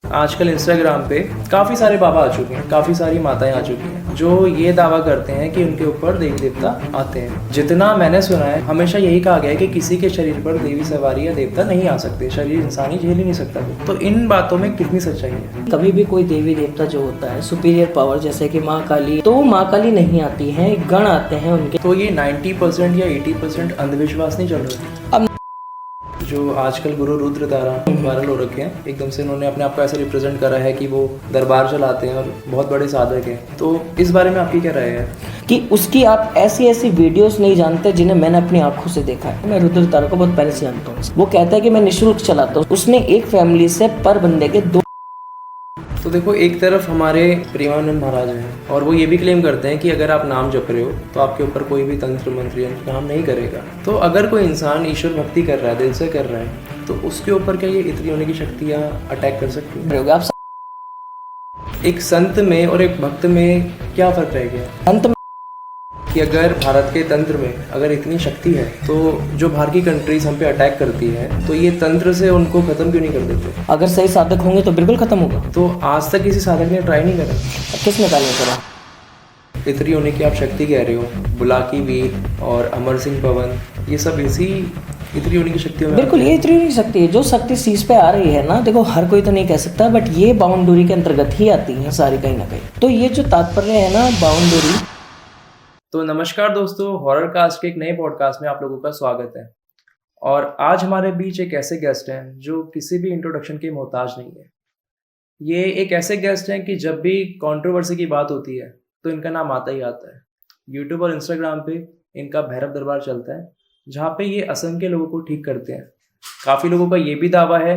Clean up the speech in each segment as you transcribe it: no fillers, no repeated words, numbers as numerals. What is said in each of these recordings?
आजकल इंस्टाग्राम पे काफ़ी सारे बाबा आ चुके हैं, काफ़ी सारी माताएं आ चुकी हैं जो ये दावा करते हैं कि उनके ऊपर देवी देवता आते हैं। जितना मैंने सुना है हमेशा यही कहा गया है कि किसी के शरीर पर देवी सवारी या देवता नहीं आ सकते, शरीर इंसानी झेल ही नहीं सकता। तो इन बातों में कितनी सच्चाई है? कभी भी कोई देवी देवता जो होता है सुपीरियर पावर, जैसे कि माँ काली, तो वो माँ काली नहीं आती हैं, गण आते हैं उनके। तो ये 90% या 80% अंधविश्वास नहीं चल रहा है? जो आजकल गुरु रुद्रतारा वायरल हो रखे हैं, एकदम से उन्होंने अपने आप को ऐसे रिप्रेजेंट करा है कि वो दरबार चलाते हैं और बहुत बड़े साधक हैं। तो इस बारे में आपकी क्या राय है? कि उसकी आप ऐसी ऐसी वीडियोस नहीं जानते जिन्हें मैंने अपनी आंखों से देखा है। मैं रुद्रतारा को बहुत पहले से जानता हूँ। वो कहता है कि मैं निःशुल्क चलाता हूँ। उसने एक फैमिली से पर बंदे के 2। तो देखो, एक तरफ हमारे प्रेमानंद महाराज हैं और वो ये भी क्लेम करते हैं कि अगर आप नाम जप रहे हो तो आपके ऊपर कोई भी तंत्र मंत्र काम नहीं करेगा। तो अगर कोई इंसान ईश्वर भक्ति कर रहा है, दिल से कर रहा है, तो उसके ऊपर क्या ये इतनी होने की शक्तियाँ अटैक कर सकती हैं? आप एक संत में और एक भक्त में क्या फर्क रह गया? अंत में कि अगर भारत के तंत्र में अगर इतनी शक्ति है तो जो बाहर की कंट्रीज हम पे अटैक करती है तो ये तंत्र से उनको खत्म क्यों नहीं कर देते? अगर सही साधक होंगे तो बिल्कुल खत्म होगा। तो आज तक किसी साधक ने ट्राई नहीं करा? किसने नहीं करा? इतनी होने की आप शक्ति कह रहे हो, बुलाकी वीर और अमर सिंह पवन, ये सब इसी इतनी होने की शक्ति में? बिल्कुल, ये इतनी नहीं शक्ति है। जो शक्ति शीश पे आ रही है ना, देखो हर कोई तो नहीं कह सकता, बट ये बाउंड्री के अंतर्गत ही आती है सारी कहीं ना कहीं। तो ये जो तात्पर्य है ना बाउंड्री। तो नमस्कार दोस्तों, हॉरर कास्ट के एक नए पॉडकास्ट में आप लोगों का स्वागत है। और आज हमारे बीच एक ऐसे गेस्ट हैं जो किसी भी इंट्रोडक्शन के मोहताज नहीं है। ये एक ऐसे गेस्ट हैं कि जब भी कंट्रोवर्सी की बात होती है तो इनका नाम आता ही आता है। यूट्यूब और इंस्टाग्राम पे इनका भैरव दरबार चलता है, जहाँ पे ये असंख्य लोगों को ठीक करते हैं। काफ़ी लोगों का ये भी दावा है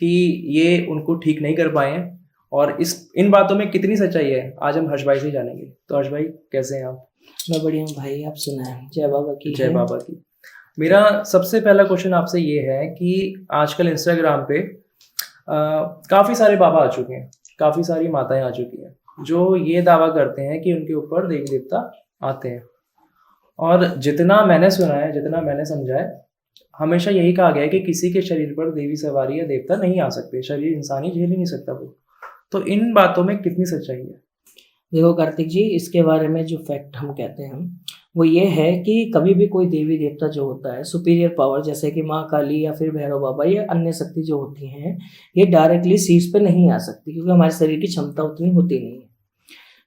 कि ये उनको ठीक नहीं कर पाए हैं, और इन बातों में कितनी सच्चाई है आज हम हर्ष भाई से जानेंगे। तो हर्ष भाई, कैसे हैं आप? मैं बढ़िया हूँ भाई, आप सुनाएं। जय बाबा की। जय बाबा की। मेरा सबसे पहला क्वेश्चन आपसे ये है कि आजकल इंस्टाग्राम पे काफ़ी सारे बाबा आ चुके हैं, काफ़ी सारी माताएं आ चुकी हैं जो ये दावा करते हैं कि उनके ऊपर देवी देवता आते हैं। और जितना मैंने सुना है, जितना मैंने समझा है, हमेशा यही कहा गया है कि किसी के शरीर पर देवी सवारी या देवता नहीं आ सकते, शरीर इंसानी झेल ही नहीं सकता वो। तो इन बातों में कितनी सच्चाई है? देखो कार्तिक जी, इसके बारे में जो फैक्ट हम कहते हैं वो ये है कि कभी भी कोई देवी देवता जो होता है सुपीरियर पावर, जैसे कि माँ काली या फिर भैरव बाबा या अन्य शक्ति जो होती हैं, ये डायरेक्टली शीश पे नहीं आ सकती, क्योंकि हमारे शरीर की क्षमता उतनी होती नहीं है।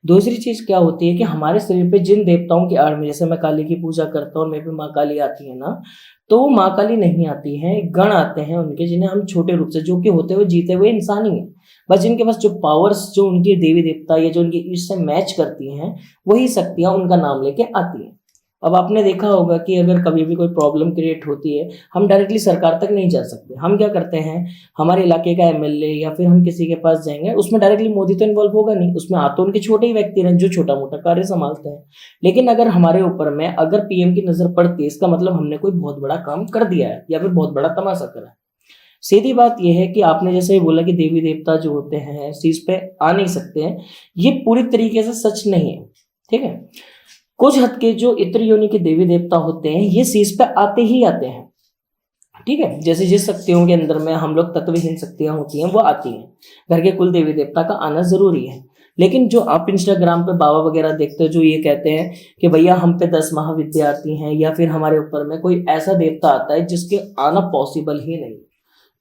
दूसरी चीज़ क्या होती है कि हमारे शरीर पे जिन देवताओं की आड़ में, जैसे मैं काली की पूजा करता हूँ, मेरे पे माँ काली आती है ना, तो वो माँ काली नहीं आती हैं, गण आते हैं उनके, जिन्हें हम छोटे रूप से, जो कि होते हुए जीते हुए इंसान ही हैं, बस जिनके पास जो पावर्स, जो उनकी देवी देवता या जो उनकी ईश से मैच करती हैं, वही शक्तियाँ उनका नाम लेके आती हैं। अब आपने देखा होगा कि अगर कभी भी कोई प्रॉब्लम क्रिएट होती है, हम डायरेक्टली सरकार तक नहीं जा सकते। हम क्या करते हैं, हमारे इलाके का एमएलए या फिर हम किसी के पास जाएंगे, उसमें डायरेक्टली मोदी तो इन्वॉल्व होगा नहीं, उसमें तो उनके छोटे ही व्यक्ति हैं जो छोटा मोटा कार्य संभालते हैं। लेकिन अगर हमारे ऊपर में अगर पीएम की नजर पड़ती है, इसका मतलब हमने कोई बहुत बड़ा काम कर दिया है या फिर बहुत बड़ा तमाशा करा है। सीधी बात यह है कि आपने जैसे बोला कि देवी देवता जो होते हैं शीश पे आ नहीं सकते हैं, ये पूरी तरीके से सच नहीं है। ठीक है, कुछ हद के जो इत्र योनि के देवी देवता होते हैं ये शीश पे आते ही आते हैं। ठीक है, जैसे जिस शक्तियों के अंदर में हम लोग तत्वहीन शक्तियां होती हैं वो आती हैं। घर के कुल देवी देवता का आना जरूरी है। लेकिन जो आप इंस्टाग्राम पे बाबा वगैरह देखते हो जो ये कहते हैं कि भैया हम पे 10 महाविद्यार्थी हैं या फिर हमारे ऊपर में कोई ऐसा देवता आता है जिसके आना पॉसिबल ही नहीं,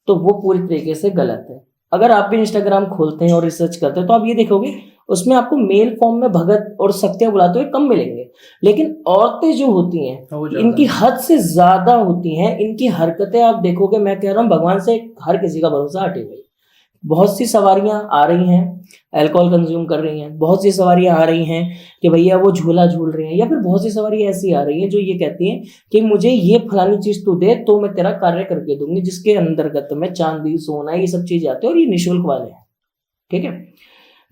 तो वो पूरी तरीके से गलत है। अगर आप भी इंस्टाग्राम खोलते हैं और रिसर्च करते हैं तो आप ये देखोगे उसमें आपको मेल फॉर्म में भगत और शक्तियां बुलाते हुए कम मिलेंगे, लेकिन औरतें जो होती हैं इनकी हद से ज्यादा होती हैं। इनकी हरकतें आप देखोगे, मैं कह रहा हूँ भगवान से हर किसी का भरोसा हटे गई। बहुत सी सवारियां आ रही हैं अल्कोहल कंज्यूम कर रही हैं, बहुत सी सवारियां आ रही हैं कि भैया वो झूला झूल रही हैं, या फिर बहुत सी सवारियां ऐसी आ रही हैं जो ये कहती हैं कि मुझे ये फलानी चीज तू दे तो मैं तेरा कार्य करके दूंगी, जिसके अंतर्गत में चांदी सोना ये सब चीजें आती है और ये निःशुल्क वाले हैं। ठीक है,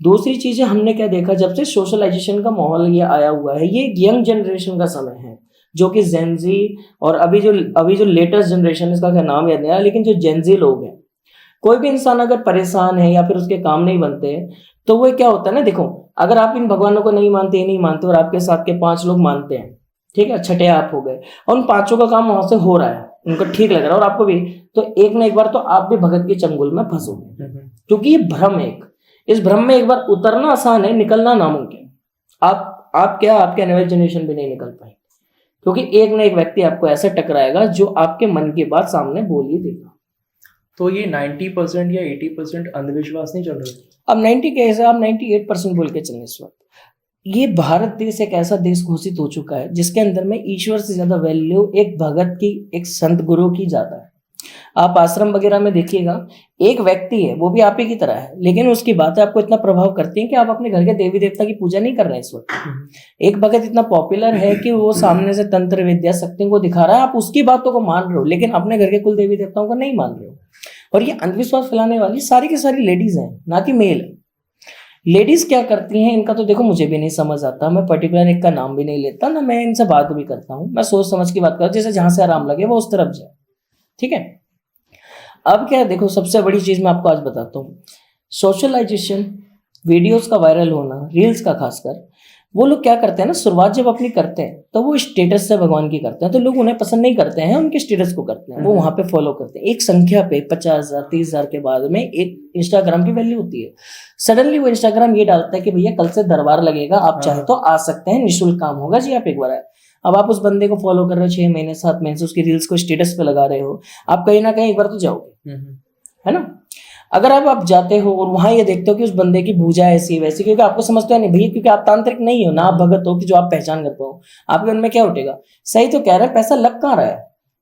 दूसरी चीजें हमने क्या देखा, जब से सोशलाइजेशन का माहौल ये आया हुआ है, ये यंग जनरेशन का समय है, जो कि जेनजी और अभी जो लेटेस्ट जनरेशन, इसका क्या नाम याद नहीं आया, लेकिन जो जेनजी लोग हैं, कोई भी इंसान अगर परेशान है या फिर उसके काम नहीं बनते तो वो क्या होता है ना, देखो अगर आप इन भगवानों को नहीं मानते और आपके साथ के 5 लोग मानते हैं, ठीक है, छठे आप हो गए, और उन 5 का काम वहां से हो रहा है, उनको ठीक लग रहा है और आपको भी, तो एक ना एक बार तो आप भी भगत के चंगुल में फंसोगे। क्योंकि ये भ्रम है, इस भ्रम में एक बार उतरना आसान है, निकलना नामुमकिन। आप क्या, आपके आने वाली जनरेशन भी नहीं निकल पाएंगे, क्योंकि एक ना एक व्यक्ति आपको ऐसा टकराएगा जो आपके मन की बात सामने बोल ही देगा। तो ये 90% या 80% अंधविश्वास नहीं चल रहा है? अब 90 कैसे, आप 98% बोल के चलें इस वक्त। ये भारत देश एक ऐसा देश घोषित हो चुका है जिसके अंदर में ईश्वर से ज्यादा वैल्यू एक भगत की, एक संत गुरु की ज्यादा है। आप आश्रम वगैरह में देखिएगा, एक व्यक्ति है, वो भी आप ही की तरह है, लेकिन उसकी बातें आपको इतना प्रभाव करती हैं कि आप अपने घर के देवी देवता की पूजा नहीं कर रहे हैं इस वक्त। एक भगत इतना पॉपुलर है कि वो सामने से तंत्र विद्या शक्ति को दिखा रहा है, आप उसकी बातों को मान रहे हो, लेकिन अपने घर के कुल देवी देवताओं को नहीं मान रहे हो। और ये अंधविश्वास फैलाने वाली सारी की सारी लेडीज हैं, ना कि मेल है। लेडीज क्या करती हैं, इनका तो देखो मुझे भी नहीं समझ आता, मैं पर्टिकुलर एक का नाम भी नहीं लेता, ना मैं इनसे बात भी करता हूँ, मैं सोच समझ की बात करता हूँ, जैसे जहां से आराम लगे वो उस तरफ जाए, ठीक है। अब क्या है, देखो सबसे बड़ी चीज मैं आपको आज बताता हूँ, सोशलाइजेशन, वीडियोस का वायरल होना, रील्स का खासकर, वो लोग क्या करते हैं ना, शुरुआत जब अपनी करते हैं तो वो स्टेटस से भगवान की करते हैं, तो लोग उन्हें पसंद नहीं करते हैं, उनके स्टेटस को करते हैं, वो वहां पे फॉलो करते हैं। एक संख्या पे 50,000 30,000 के बाद में एक इंस्टाग्राम की वैल्यू होती है। सडनली वो इंस्टाग्राम ये डालता है कि भैया कल से दरबार लगेगा, आप चाहे तो आ सकते हैं, निःशुल्क काम होगा जी, आप एक बार आए। अब आप उस बंदे को फॉलो कर रहे हो 6 महीने 7 महीने से, उसकी रील्स को स्टेटस पे लगा रहे हो, आप कहीं ना कहीं एक बार तो जाओगे, है ना। अगर आप जाते हो और वहां ये देखते हो कि उस बंदे की भूजा ऐसी वैसी, क्योंकि आपको समझते हो नहीं भैया, क्योंकि आप तांत्रिक नहीं हो ना, आप भगत हो कि जो आप पहचान कर पाओ, आपके मन में क्या उठेगा, सही तो कह रहा है, पैसा लग कहाँ रहा है,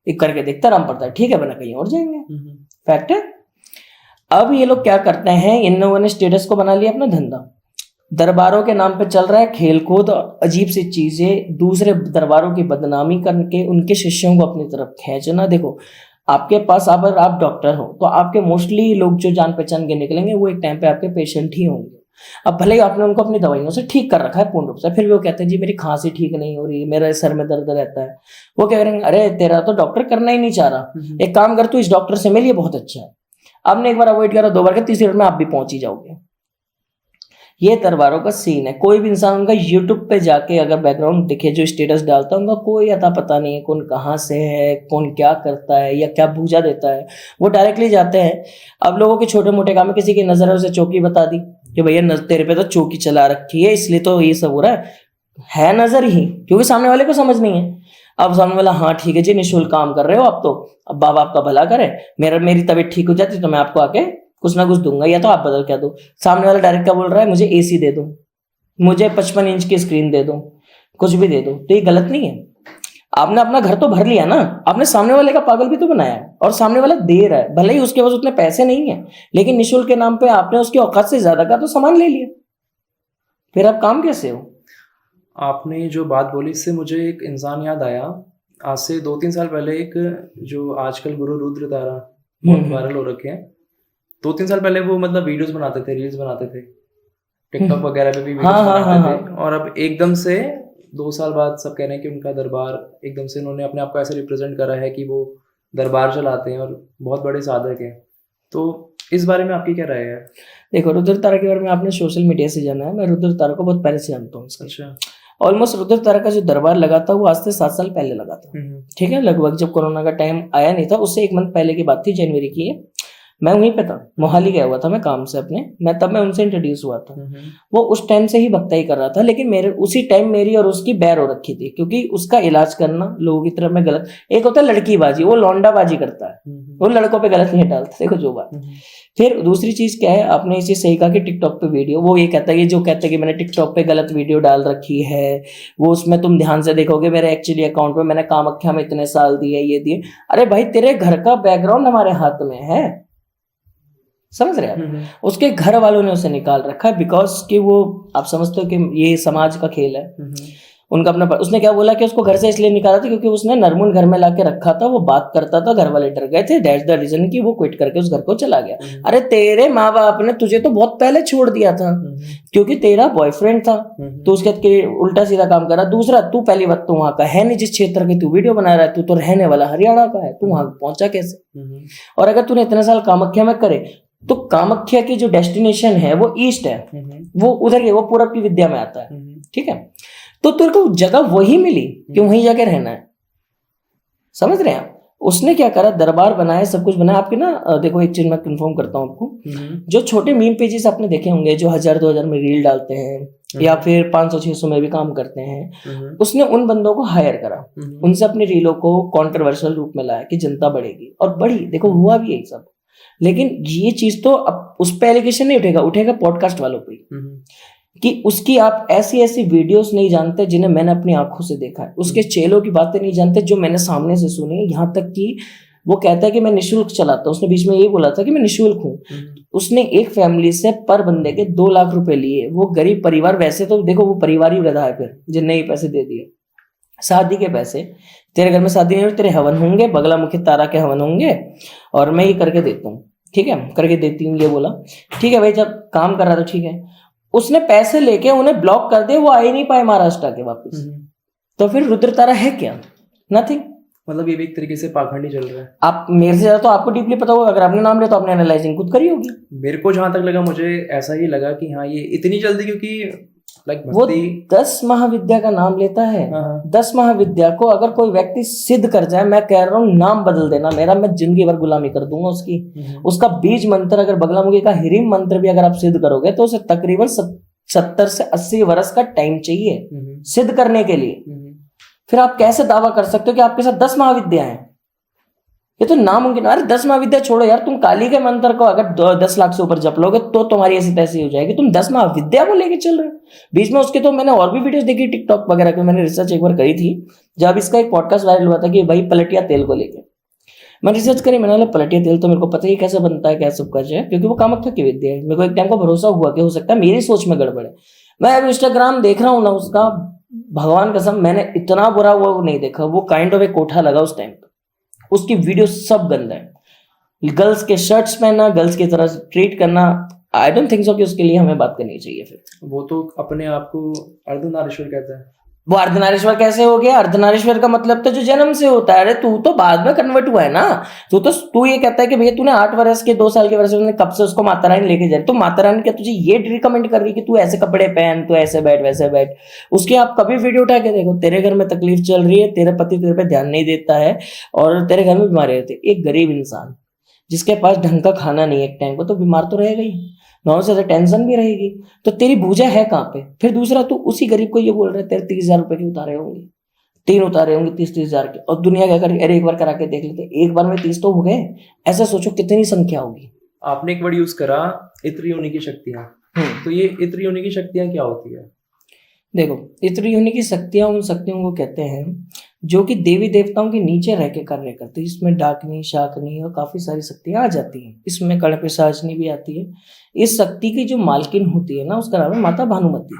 एक करके देखता राम पड़ता है, ठीक है, बना कहीं और जाएंगे, फैक्ट है। अब ये लोग क्या करते हैं, इन लोगों ने स्टेटस को बना लिया अपना धंधा, दरबारों के नाम पे चल रहा है खेल कूद, अजीब सी चीजें, दूसरे दरबारों की बदनामी करके उनके शिष्यों को अपनी तरफ खींचना। देखो आपके पास अगर आप डॉक्टर हो तो आपके मोस्टली लोग जो जान पहचान के निकलेंगे वो एक टाइम पे आपके पेशेंट ही होंगे। अब भले ही आपने उनको अपनी दवाइयों से ठीक कर रखा है पूर्ण रूप से, फिर भी वो कहते हैं जी मेरी खांसी ठीक नहीं हो रही, मेरे सर में दर्द रहता है, वो कह रहे हैं अरे तेरा तो डॉक्टर करना ही नहीं चाह रहा, एक काम कर तू इस डॉक्टर से मिल, ये बहुत अच्छा है। आपने एक बार अवॉइड करा, 2 बार के, तीसरी बार में आप भी पहुंच ही जाओगे। ये दरबारों का सीन है। कोई भी इंसान उनका यूट्यूब पे जाके अगर बैकग्राउंड दिखे, जो स्टेटस डालता है, उनका कोई अता पता नहीं है, कौन कहाँ से है, कौन क्या करता है या क्या पूजा देता है, वो डायरेक्टली जाते हैं। अब लोगों के छोटे मोटे काम में किसी की नजर है, उसे चौकी बता दी कि भैया तेरे पे तो चौकी चला रखी है, इसलिए तो ये सब हो रहा है नजर ही, क्योंकि सामने वाले को समझ नहीं है। अब सामने वाला हाँ ठीक है जी, निःशुल्क काम कर रहे हो आप तो, अब बाबा आपका भला करे, मेरी तबीयत ठीक हो जाती तो मैं आपको आके कुछ ना कुछ दूंगा, या तो आप बदल क्या दो। सामने वाला डायरेक्ट क्या बोल रहा है, मुझे एसी दे दो, मुझे 55 इंच की स्क्रीन दे दो, कुछ भी दे दो, तो ये गलत नहीं है। आपने अपना घर तो भर लिया ना, आपने सामने वाले का पागल भी तो बनाया है, और सामने वाला दे रहा है, भले ही उसके पास उतने पैसे नहीं है, लेकिन निःशुल्क के नाम पे आपने उसकी औकात से ज्यादा का तो सामान ले लिया, फिर आप काम कैसे हो। आपने जो बात बोली इससे मुझे एक इंसान याद आया। आज से 2-3 साल पहले एक जो आजकल गुरु रुद्र तारा बहुत वायरल हो रखे हैं, 2-3 साल पहले वो मतलब वीडियोस बनाते थे, रील्स बनाते थे, टिकटॉक वगैरह पे भी वीडियोस बनाते थे, और अब एकदम से 2 साल बाद सब कह रहे हैं कि उनका दरबार, एकदम से उन्होंने अपने आप को ऐसे रिप्रेजेंट करा है कि वो दरबार चलाते हैं और बहुत बड़े साधक हैं। तो इस बारे में आपकी क्या राय है? देखो रुद्र तारा के बारे में आपने सोशल मीडिया से जाना है, मैं रुद्र तारा को बहुत पहले से जानता हूँ। अच्छा। ऑलमोस्ट रुद्र तारा का जो दरबार लगा था वो आज से 7 साल पहले लगा था, ठीक है, लगभग जब कोरोना का टाइम आया नहीं था, उससे 1 मंथ पहले की बात थी, जनवरी की है। मैं वहीं पे था, मोहाली गया हुआ था मैं काम से अपने, तब मैं उनसे इंट्रोड्यूस हुआ था। वो उस टाइम से ही भक्ताई कर रहा था, लेकिन मेरे उसी टाइम मेरी और उसकी बैर हो रखी थी, क्योंकि उसका इलाज करना लोगों की तरफ में गलत, एक होता है लड़कीबाजी, वो लौंडाबाजी करता है, वो लड़कों पे गलत नहीं डालता, देखो जो बात। फिर दूसरी चीज क्या है, आपने इसे सही कहा कि टिकटॉक पे वीडियो, वो ये कहता है, ये जो कहता है कि मैंने टिकटॉक पे गलत वीडियो डाल रखी है, वो उसमें तुम ध्यान से देखोगे मेरे एक्चुअली अकाउंट में मैंने कामाख्या में इतने साल दिए, ये दिए। अरे भाई तेरे घर का बैकग्राउंड हमारे हाथ में है, समझ रहे हैं आप। उसके घर वालों ने उसे निकाल रखा है, बिकॉज कि वो, आप समझते हो कि ये समाज का खेल है उनका अपना। उसने क्या बोला कि उसको घर से इसलिए निकाला था क्योंकि उसने नरमुन घर में लाके रखा था, वो बात करता था, घर वाले डर गए थे, दैट्स द रीजन कि वो क्विट करके उस घर को चला गया। अरे तेरे माँ बाप ने तुझे तो बहुत पहले छोड़ दिया था, क्योंकि तेरा बॉयफ्रेंड था, तो उसके उल्टा सीधा काम करा। दूसरा, तू पहली बात तो वहां का है नहीं, जिस क्षेत्र के तू वीडियो बना रहा है, तू तो रहने वाला हरियाणा का है, तू वहां पहुंचा कैसे। और अगर तूने इतने साल कामाख्या में करे, तो कामाख्या की जो डेस्टिनेशन है वो ईस्ट है, वो उधर के, वो पूरब की विद्या में आता है, ठीक है। तो तेरे को जगह वही मिली कि वहीं जाके रहना है, समझ रहे हैं आप। उसने क्या करा, दरबार बनाया, सब कुछ बनाया। आपके ना देखो एक चीज मैं कंफर्म करता हूँ आपको, जो छोटे मीम पेजेस आपने देखे होंगे जो 1000-2000 में रील डालते हैं या फिर 500-600 में भी काम करते हैं, उसने उन बंदों को हायर करा, उनसे अपनी रीलों को कंट्रोवर्शियल रूप में लाया कि जनता बढ़ेगी, और बढ़ी। देखो हुआ भी यही सब। लेकिन ये चीज तो अब उस पर एलिगेशन नहीं उठेगा, उठेगा पॉडकास्ट वालों पे कि उसकी आप ऐसी ऐसी वीडियोस नहीं जानते जिन्हें मैंने अपनी आंखों से देखा है, उसके चेलों की बातें नहीं जानते जो मैंने सामने से सुनी है। यहाँ तक कि वो कहता है कि मैं निःशुल्क चलाता हूँ, उसने बीच में यही बोला था कि मैं निःशुल्क हूँ। उसने एक फैमिली से पर बंदे के 2 लाख रुपए लिए। वो गरीब परिवार, वैसे तो देखो वो परिवार ही गधा है फिर जिनने ये पैसे दे दिए। शादी के पैसे, तेरे घर में शादी नहीं हो, तेरे हवन होंगे, बगलामुखी तारा के हवन होंगे, और मैं ये करके देता हूँ, ठीक है, करके देती हूँ, ये बोला। ठीक है भाई, जब काम कर रहा था ठीक है, उसने पैसे लेके उन्हें ब्लॉक कर दिया, वो आ ही नहीं पाए महाराष्ट्र के वापस। तो फिर रुद्र तारा है क्या? नथिंग। मतलब ये भी एक तरीके से पाखंडी चल रहा है। आप मेरे से ज्यादा तो आपको डीपली पता होगा, अगर आपने नाम लिया तो आपने एनालाइजिंग खुद करी होगी। मेरे को जहां तक लगा, मुझे ऐसा ही लगा कि हाँ ये इतनी जल्दी, क्योंकि वो 10 महाविद्या का नाम लेता है। 10 महाविद्या को अगर कोई व्यक्ति सिद्ध कर जाए, मैं कह रहा हूँ नाम बदल देना मेरा, मैं जिंदगी भर गुलामी कर दूंगा उसकी। उसका बीज मंत्र, अगर बगलामुखी का हिरिम मंत्र भी अगर आप सिद्ध करोगे तो उसे तकरीबन 70 से 80 वर्ष का टाइम चाहिए सिद्ध करने के लिए। फिर आप कैसे दावा कर सकते हो कि आपके साथ 10 महाविद्या हैं? ये तो नामुमकिन। अरे 10 महाविद्या छोड़ो यार, तुम काली के मंत्र को अगर 10 लाख से ऊपर जप लोगे तो तुम्हारी ऐसी तैसी हो जाएगी। तुम 10 महाविद्या को लेके चल रहे हो। बीच में उसके तो मैंने और भी वीडियोस देखी टिकटॉक वगैरह की, मैंने रिसर्च एक बार करी थी जब इसका एक पॉडकास्ट वायरल हुआ था कि भाई पलटिया तेल को लेके मैंने रिसर्च करी। मैंने बोला पलटिया तेल तो मेरे को पता ही कैसे बनता है, क्या सब कुछ है, क्योंकि वो कामाख्या की विद्या है। मेरे को एक टाइम को भरोसा हुआ कि हो सकता है मेरी सोच में गड़बड़ है। मैं अब इंस्टाग्राम देख रहा हूँ ना, उसका भगवान कसम मैंने इतना बुरा वो नहीं देखा। वो काइंड ऑफ एक कोठा लगा उस टाइम। उसकी वीडियो सब गंदा है। गर्ल्स के शर्ट्स पहनना, गर्ल्स की तरह ट्रीट करना, आई डोंट थिंक सो कि उसके लिए हमें बात करनी चाहिए। फिर वो तो अपने आप को अर्धनारीश्वर कहता है। वो अर्धनारीश्वर कैसे हो गया? अर्धनारीश्वर का मतलब तो जो जन्म से होता है। अरे तू तो बाद में कन्वर्ट हुआ है ना। तू ये कहता है कि भैया तूने 8 वर्ष के 2 साल के वर्ष में कब से उसको माता रानी लेके जा रही, तो माता रानी क्या तुझे ये रिकमेंड कर रही कि तू ऐसे कपड़े पहन, तू ऐसे बैठ वैसे बैठ? उसकी आप कभी वीडियो उठा के देखो, तेरे घर में तकलीफ चल रही है, तेरे पति तेरे पे ध्यान नहीं देता है और तेरे घर में बीमारी रहती है। एक गरीब इंसान जिसके पास ढंग का खाना नहीं है एक टाइम को, तो बीमार तो रहेगा ही, नौ से टेंशन भी रहेगी। तो तेरी भूजा है कहाँ पे? फिर दूसरा, तू उसी गरीब को ये बोल रहा है तेरे 30,000 रुपए के उतारे होंगे, 3 उतारे होंगे 30,000 के, और दुनिया क्या करे, अरे एक बार करा के देख लेते, एक बार में 30 तो हो गए। ऐसा सोचो कितनी संख्या होगी। आपने एक वर्ड यूज करा, इत्री होने की शक्तियां। तो ये इत्री होने की शक्तियां क्या होती है? देखो, इत्री होने की शक्तियां उन शक्तियों को कहते हैं जो कि देवी देवताओं के नीचे रह के कार्य करती है। इसमें डाकनी, शाकनी और काफी सारी शक्तियां आ जाती हैं। इसमें कण पिशाचनी भी आती है। इस शक्ति की जो मालकिन होती है ना, उसका नाम है माता भानुमति।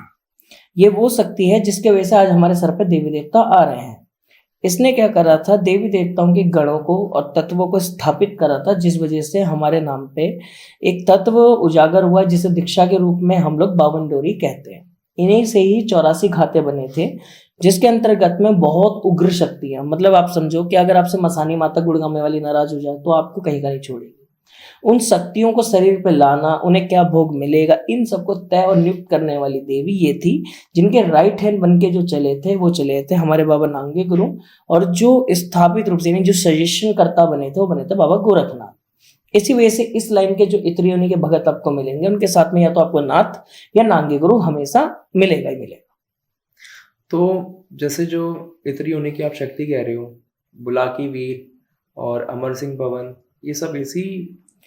ये वो शक्ति है जिसके वजह से आज हमारे सर पे देवी देवता आ रहे हैं। इसने क्या करा था, देवी देवताओं के गणों को और तत्वों को स्थापित करा था, जिस वजह से हमारे नाम पे एक तत्व उजागर हुआ जिसे दीक्षा के रूप में हम लोग 52 डोरी कहते हैं। इन्हीं से ही 84 खाते बने थे, जिसके अंतर्गत में बहुत उग्र शक्तियां, मतलब आप समझो कि अगर आपसे मसानी माता गुड़गामे वाली नाराज हो जाए तो आपको कहीं का नहीं छोड़ेगी। उन शक्तियों को शरीर पे लाना, उन्हें क्या भोग मिलेगा, इन सबको तय और नियुक्त करने वाली देवी ये थी। जिनके राइट हैंड बन के जो चले थे हमारे बाबा नांगे गुरु, और जो स्थापित रूप से जो सजेशन करता बने थे वो बने थे बाबा गोरखनाथ। इसी वजह से इस लाइन के जो इत्री होने के भगत आपको मिलेंगे, उनके साथ में या तो आपको नाथ या नांगे गुरु हमेशा मिलेगा ही मिलेगा। तो जैसे जो इत्री होने की आप शक्ति कह रहे हो, बुलाकी वीर और अमर सिंह पवन, ये सब इसी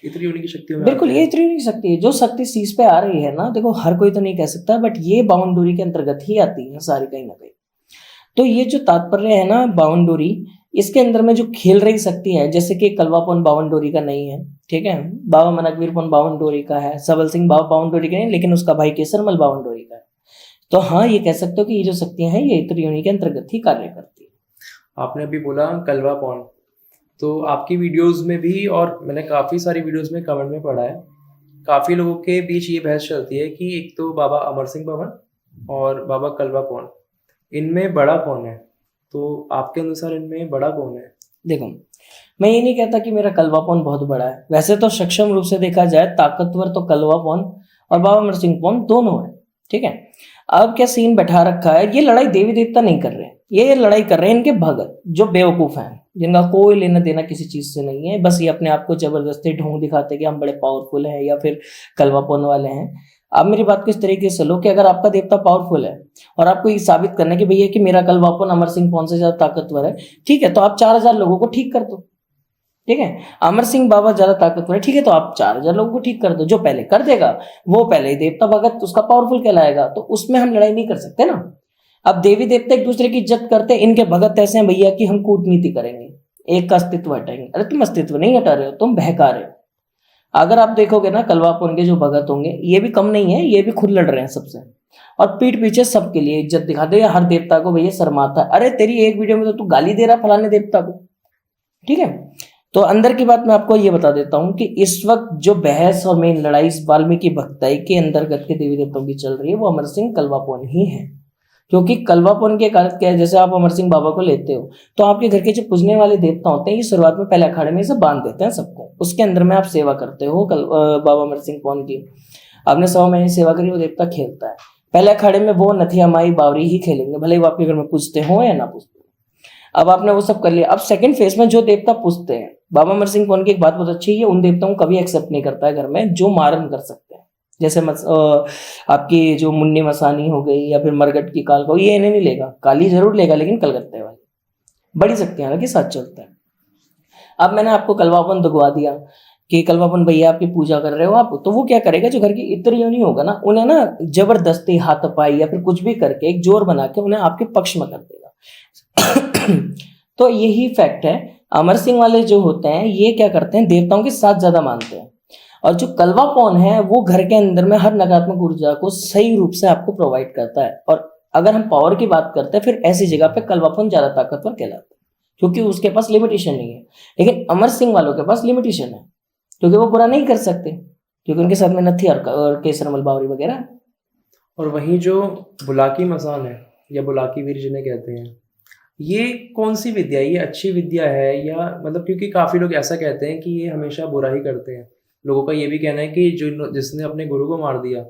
इत्री होने की शक्ति में? बिल्कुल, ये इत्री होने की शक्ति है। जो शक्ति शीश पे आ रही है ना, देखो हर कोई तो नहीं कह सकता, बट ये 52 डोरी के अंतर्गत ही आती है सारी, कहीं ना कहीं। तो ये जो तात्पर्य है ना 52 डोरी, इसके अंदर में जो खेल रही शक्ति है, जैसे कि कलवापन 52 डोरी का नहीं है, ठीक है, बाबा मनकवीरपन 52 डोरी का है, सबल सिंह बाबा 52 डोरी का नहीं, लेकिन उसका भाई केसरमल 52 डोरी का है। तो हाँ, ये कह सकते हो कि ये जो शक्तियां हैं ये इत्री होने के अंतर्गत ही कार्य करती है। आपने अभी बोला कलवापन, तो आपकी वीडियोस में भी, और मैंने काफ़ी सारी वीडियोस में कमेंट में पढ़ा है, काफ़ी लोगों के बीच ये बहस चलती है कि एक तो बाबा अमर सिंह पवन और बाबा कलवापन, इनमें बड़ा कौन है? तो आपके अनुसार इनमें बड़ा कौन है? देखो, मैं ये नहीं कहता कि मेरा कलवापन बहुत बड़ा है। वैसे तो सक्षम रूप से देखा जाए, ताकतवर तो कलवापन और बाबा अमर सिंह पवन दोनों है, ठीक है। अब क्या सीन बैठा रखा है, ये लड़ाई देवी देवता नहीं कर रहे हैं, ये लड़ाई कर रहे हैं इनके भगत जो बेवकूफ हैं, जिनका कोई लेना देना किसी चीज से नहीं है, बस ये अपने आप को जबरदस्ती ढोंग दिखाते हैं कि हम बड़े पावरफुल हैं या फिर कलवापोन वाले हैं। आप मेरी बात को इस तरीके से लो कि अगर आपका देवता पावरफुल है और आपको ये साबित करना है कि भैया कि मेरा कलवापोन अमर सिंह पौन से ज्यादा ताकतवर है, ठीक है, तो आप 4000 लोगों को ठीक कर दो। ठीक है, अमर सिंह बाबा ज्यादा ताकतवर है, ठीक है, तो आप 4000 लोगों को ठीक कर दो। जो पहले कर देगा वो पहले ही देवता भगत उसका पावरफुल कहलाएगा, तो उसमें हम लड़ाई नहीं कर सकते ना। अब देवी देवता एक दूसरे की इज्जत करते हैं, इनके भगत ऐसे हैं भैया कि हम कूटनीति करेंगे, एक का अस्तित्व हटाएंगे। अरे तुम अस्तित्व नहीं हटा रहे हो, तुम बहका रहे हो। अगर आप देखोगे ना कलवापोन के जो भगत होंगे ये भी कम नहीं है, ये भी खुद लड़ रहे हैं सबसे, और पीठ पीछे सबके लिए इज्जत दिखाते हैं। हर देवता को भैया शर्माता है। अरे तेरी एक वीडियो में तो तू गाली दे रहा फलाने देवता को। ठीक है, तो अंदर की बात मैं आपको ये बता देता हूं कि इस वक्त जो बहस और मेन लड़ाई इस वाल्मीकि भक्ताई के अंतर्गत के देवी देवताओं की चल रही है वो अमर सिंह कलवापोन ही है। क्योंकि कलवापोन के कारण क्या है, जैसे आप अमर सिंह बाबा को लेते हो तो आपके घर के जो पूजने वाले देवता होते हैं ये शुरुआत में पहले अखाड़े में से बांध देते हैं सबको, उसके अंदर में आप सेवा करते हो बाबा अमर सिंह पौन की। आपने 100 महीने सेवा करी, वो देवता खेलता है। पहले अखाड़े में वो नथिया माई बावरी ही खेलेंगे, भले ही वो आपके घर में पूजते हो या ना पूजते हो। अब आपने वो सब कर लिया। अब सेकंड फेज में जो देवता पूजते हैं, बाबा अमर सिंह पौन की एक बात बहुत अच्छी है, उन देवताओं को कभी एक्सेप्ट नहीं करता है घर में जो मारन कर सकते हैं। जैसे आपकी जो मुन्नी मसानी हो गई या फिर मरगट की काल को, ये इन्हें नहीं लेगा, काली जरूर लेगा लेकिन कलकत्ते वाली बड़ी शक्तियां के साथ चलता है। अब मैंने आपको कलवापन दुखवा दिया कि कलवापन भैया आपकी पूजा कर रहे हो आप, तो वो क्या करेगा, जो घर की इत्र योनि होगा ना उन्हें ना जबरदस्ती हाथापाई या फिर कुछ भी करके एक जोर बना के उन्हें आपके पक्ष में कर देगा। तो यही फैक्ट है। अमर सिंह वाले जो होते हैं ये क्या करते हैं, देवताओं के साथ ज्यादा मानते हैं, और जो कलवापोन है वो घर के अंदर में हर नकारात्मक ऊर्जा को सही रूप से आपको प्रोवाइड करता है। और अगर हम पावर की बात करते हैं फिर ऐसी जगह पे कलवापोन ज्यादा ताकतवर कहलाता है, क्योंकि उसके पास लिमिटेशन नहीं है। लेकिन अमर सिंह वालों के पास लिमिटेशन है, क्योंकि वो बुरा नहीं कर सकते, क्योंकि उनके साथ में नथी और केसरमल बावरी वगैरह। और वहीं जो बुलाकी मसान है या बुलाकी वीर जिन्हें कहते हैं, ये कौन सी विद्या है? ये अच्छी विद्या है या मतलब, क्योंकि काफ़ी लोग ऐसा कहते हैं कि ये हमेशा बुरा ही करते हैं। लोगों का ये भी कहना है कि जिसने अपने गुरु को मार दिया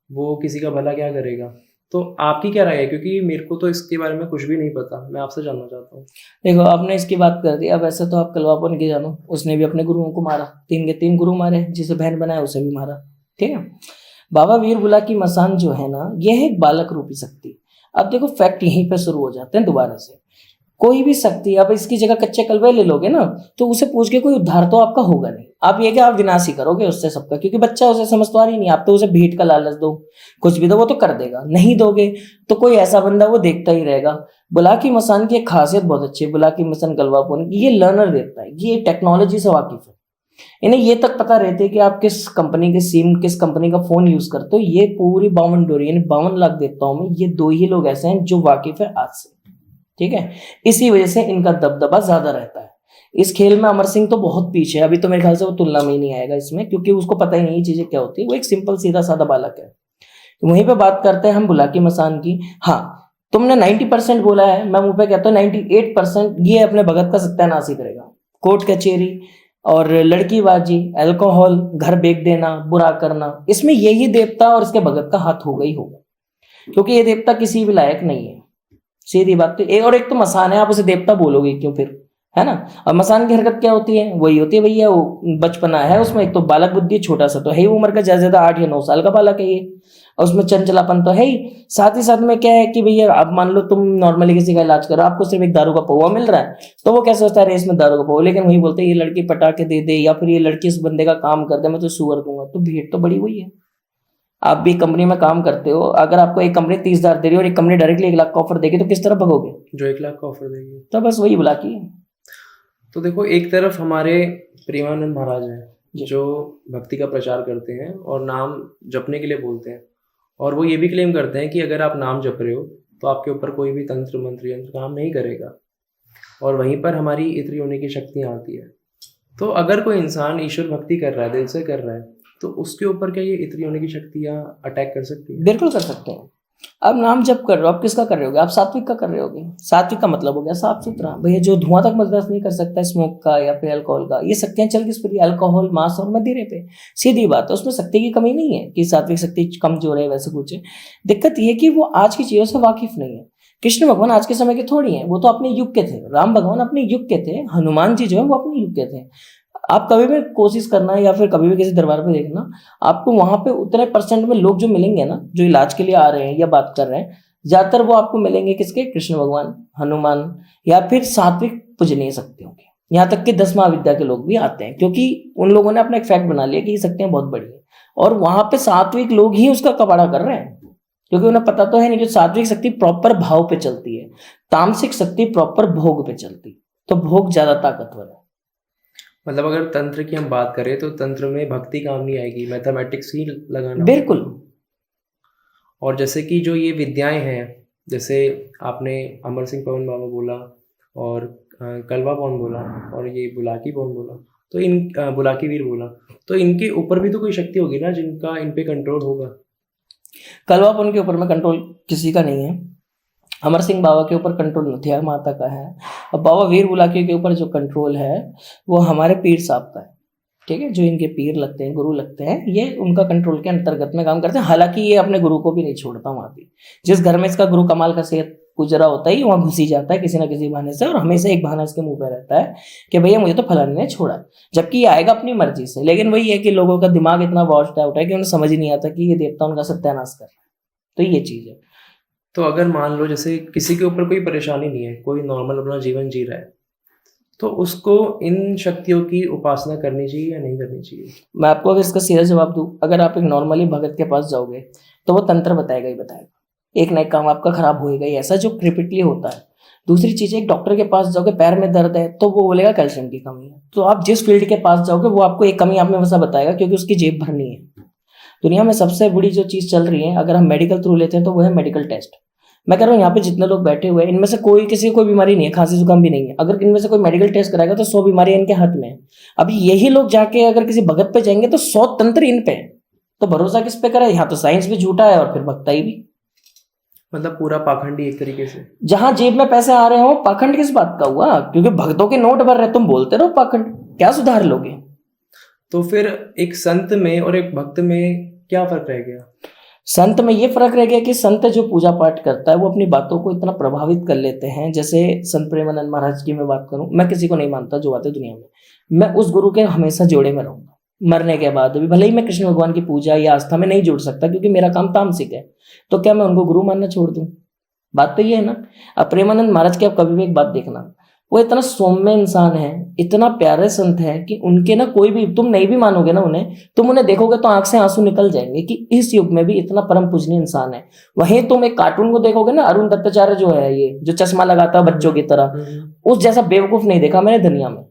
वो किसी का भला क्या करेगा। तो आपकी क्या राय है? क्योंकि मेरे को तो इसके बारे में कुछ भी नहीं पता, मैं आपसे जानना चाहता हूँ। देखो आपने इसकी बात कर दी, अब ऐसे तो आप कलवापोन की जानो, उसने भी अपने गुरुओं को मारा, 3 के 3 गुरु मारे, जिसे बहन बनाया उसे भी मारा। ठीक है, बाबा वीर बुलाकी मसान जो है ना, यह है एक बालक रूपी शक्ति। अब देखो फैक्ट यहीं पे शुरू हो जाते हैं दोबारा से। कोई भी शक्ति, अब इसकी जगह कच्चे कलवे ले लोगे ना तो उसे पूछ के कोई उद्धार तो आपका होगा नहीं। आप ये कि आप विनाश ही करोगे उससे सबका, क्योंकि बच्चा उसे समझदार ही नहीं। आप तो उसे भेंट का लालच दो, कुछ भी दो, वो तो कर देगा। नहीं दोगे तो कोई ऐसा बंदा वो देखता ही रहेगा। बुलाकी मसान की एक खासियत बहुत अच्छी है, बुलाकी मसान कलवापोन, ये लर्नर देता है, ये टेक्नोलॉजी से वाकिफ है। इन्हें ये तक पता रहते है कि आप किस कंपनी के सिम, किस कंपनी का फोन यूज करते हो। ये पूरी 52 डोरी यानी 52 लाख देवताओं में ये 2 ही लोग ऐसे हैं जो वाकिफ है आज से। ठीक है, इसी वजह से इनका दबदबा ज्यादा रहता है। इस खेल में अमर सिंह तो बहुत पीछे है, अभी तो मेरे ख्याल से वो तुलना में ही नहीं आएगा इसमें, क्योंकि उसको पता ही नहीं चीजें क्या होती है। वो एक सिंपल सीधा साधा बालक है। वहीं पे बात करते हैं हम बुलाकी मसान की। हाँ, तुमने 90% बोला है, मैं मुंह पे कहता हूँ 98% ये अपने भगत का सत्यानाश ही करेगा। कोर्ट कचेरी और लड़कीबाजी, अल्कोहल, घर बेच देना, बुरा करना, इसमें यही देवता और इसके भगत का हाथ होगा ही होगा, क्योंकि ये देवता किसी भी लायक नहीं है। सीधी बात तो और एक तो मसान है, आप उसे देवता बोलोगे क्यों फिर, है ना। और मसान की हरकत क्या होती है, वही होती है भैया, वो बचपना है उसमें, एक तो बालक बुद्धि, छोटा सा तो है ही उम्र का, ज्यादा 8 या 9 साल का बालक है ये, और उसमें चंचलापन तो है ही। साथ ही साथ में क्या है कि भैया आप मान लो तुम नॉर्मली किसी का इलाज करो, आपको सिर्फ एक दारू का पौवा मिल रहा है, तो वो क्या सोचता है रेस में दारू का पौवा, लेकिन वही बोलते हैं ये लड़की पटा के दे दे या फिर ये लड़की इस बंदे का काम कर दे, मैं तो सुअर दूंगा। तो भीड़ तो बड़ी हुई है। आप भी कंपनी में काम करते हो, अगर आपको एक कंपनी 30,000 दे रही है और एक कंपनी डायरेक्टली 1 लाख का ऑफर देगी तो किस तरफ भगोगे? जो 1 लाख का ऑफर देगी। तो बस वही बुलाकी है। तो देखो, एक तरफ हमारे प्रेमानंद महाराज हैं जो भक्ति का प्रचार करते हैं और नाम जपने के लिए बोलते हैं, और वो ये भी क्लेम करते हैं कि अगर आप नाम जप रहे हो तो आपके ऊपर कोई भी तंत्र मंत्र यंत्र काम नहीं करेगा, और वहीं पर हमारी इत्र योनि की शक्तियाँ आती है। तो अगर कोई इंसान ईश्वर भक्ति कर रहा है, दिल से कर रहा है, तो उसके ऊपर क्या ये इत्र योनि की शक्तियाँ अटैक कर सकती है? बिल्कुल कर सकते हैं। अब नाम जप कर रहे हो, आप किसका कर रहे होगे? आप सात्विक का कर रहे होगे। सात्विक का मतलब हो गया साफ सुथरा, भैया जो धुआं तक बर्दाश्त नहीं कर सकता है स्मोक का या फिर अल्कोहल का, ये शक्तियां चल किस पर? अल्कोहल, मांस और मदिरे पे। सीधी बात है, उसमें शक्ति की कमी नहीं है कि सात्विक शक्ति कमजोर है, वैसे कुछ है। दिक्कत ये कि वो आज की चीजों से वाकिफ नहीं है, कृष्ण भगवान आज के समय के थोड़ी हैं, वो तो अपने युग के थे। राम भगवान अपने युग के थे, हनुमान जी जो है वो अपने युग के थे। आप कभी भी कोशिश करना या फिर कभी भी किसी दरबार पे देखना, आपको वहां पे उतने परसेंट में लोग जो मिलेंगे ना, जो इलाज के लिए आ रहे हैं या बात कर रहे हैं, ज्यादातर वो आपको मिलेंगे किसके? कृष्ण भगवान, हनुमान, या फिर सात्विक पूजनीय शक्तियों के। यहाँ तक कि 10 महाविद्या के लोग भी आते हैं, क्योंकि उन लोगों ने अपना एक फैक्ट बना लिया कि ये शक्तियां बहुत बड़ी है, और वहां पे सात्विक लोग ही उसका कबाड़ा कर रहे हैं, क्योंकि उन्हें पता तो है नहीं कि सात्विक शक्ति प्रॉपर भाव पे चलती है, तामसिक शक्ति प्रॉपर भोग पे चलती, तो भोग ज्यादा ताकतवर है। मतलब अगर तंत्र की हम बात करें तो तंत्र में भक्ति काम नहीं आएगी, मैथमेटिक्स ही लगाना। बिल्कुल। और जैसे कि जो ये विद्याएं हैं, जैसे आपने अमर सिंह पवन बाबा बोला और कलवा पवन बोला और ये बुलाकी पवन बोला, तो बुलाकी वीर बोला, तो इनके ऊपर भी तो कोई शक्ति होगी ना जिनका इन पे कंट्रोल होगा। कलवापन के ऊपर में कंट्रोल किसी का नहीं है। अमर सिंह बाबा के ऊपर कंट्रोल नथिया माता का है, और बाबा वीर बुलाकी के ऊपर जो कंट्रोल है वो हमारे पीर साहब का है। ठीक है, जो इनके पीर लगते हैं, गुरु लगते हैं, ये उनका कंट्रोल के अंतर्गत में काम करते हैं। हालांकि ये अपने गुरु को भी नहीं छोड़ता वहां भी। जिस घर में इसका गुरु कमाल का सेहत गुजरा होता है, वहां घुसी जाता है किसी ना किसी बहाने से, और हमेशा एक बहाना इसके मुंह पे रहता है कि भैया मुझे तो फलाने ने छोड़ा, जबकि ये आएगा अपनी मर्जी से। लेकिन वही है कि लोगों का दिमाग इतना वॉश्ड आउट है कि उन्हें समझ ही नहीं आता कि ये देवता उनका सत्यानाश कर रहा है। तो ये चीज है। तो अगर मान लो जैसे किसी के ऊपर कोई परेशानी नहीं है, कोई नॉर्मल अपना जीवन जी रहा है, तो उसको इन शक्तियों की उपासना करनी चाहिए या नहीं करनी चाहिए? मैं आपको अगर इसका सीधा जवाब दूं, अगर आप एक नॉर्मली भगत के पास जाओगे तो वो तंत्र बताएगा ही बताएगा, एक ना एक काम आपका खराब होएगा ही, ऐसा जो रिपीटली होता है। दूसरी चीज है, एक डॉक्टर के पास जाओगे, पैर में दर्द है तो वो बोलेगा कैल्शियम की कमी है। तो आप जिस फील्ड के पास जाओगे वो आपको एक कमी आप में वैसा बताएगा, क्योंकि उसकी जेब भरनी है। दुनिया में सबसे बड़ी जो चीज चल रही है, अगर हम मेडिकल थ्रू लेते हैं, तो वो है मेडिकल टेस्ट। मैं कह रहा हूँ यहाँ पे जितने लोग बैठे हुए हैं, इनमें से कोई किसी को कोई बीमारी नहीं है, खांसी जुकाम भी नहीं है। अगर इनमें से कोई मेडिकल टेस्ट कराएगा तो 100 बीमारियां इनके हाथ में है। अभी यही लोग जाके अगर किसी भगत पे जाएंगे तो 100 तंत्र इन पे है। तो भरोसा किस पे करे? यहाँ तो साइंस भी झूठा है और फिर भक्ताई भी। मतलब पूरा पाखंडी एक तरीके से। जहां जेब में पैसे आ रहे हो, पाखंड किस बात का हुआ? क्योंकि भक्तों के नोट भर रहे, तुम बोलते रहो पाखंड, क्या सुधार लोगे? तो फिर एक संत में और एक भक्त में क्या फर्क रह गया? संत में ये फर्क रह गया कि संत जो पूजा पाठ करता है वो अपनी बातों को इतना प्रभावित कर लेते हैं। जैसे संत प्रेमानंद महाराज की मैं बात करूं, मैं किसी को नहीं मानता जो आते दुनिया में, मैं उस गुरु के हमेशा जोड़े में रहूंगा। मरने के बाद भी भले ही मैं कृष्ण भगवान की पूजा या आस्था में नहीं जुड़ सकता, क्योंकि मेरा काम तामसिक है, तो क्या मैं उनको गुरु मानना छोड़ दूं? बात तो ये है ना। अब प्रेमानंद महाराज की आप कभी भी एक बात देखना, वो इतना सौम्य इंसान है, इतना प्यारे संत है कि उनके ना कोई भी, तुम नहीं भी मानोगे ना उन्हें, तुम उन्हें देखोगे तो आंख से आंसू निकल जाएंगे कि इस युग में भी इतना परम पूजनीय इंसान है। वहीं तुम एक कार्टून को देखोगे ना, अरुण दत्ताचार्य जो है, ये जो चश्मा लगाता है बच्चों की तरह, उस जैसा बेवकूफ नहीं देखा मैंने दुनिया में।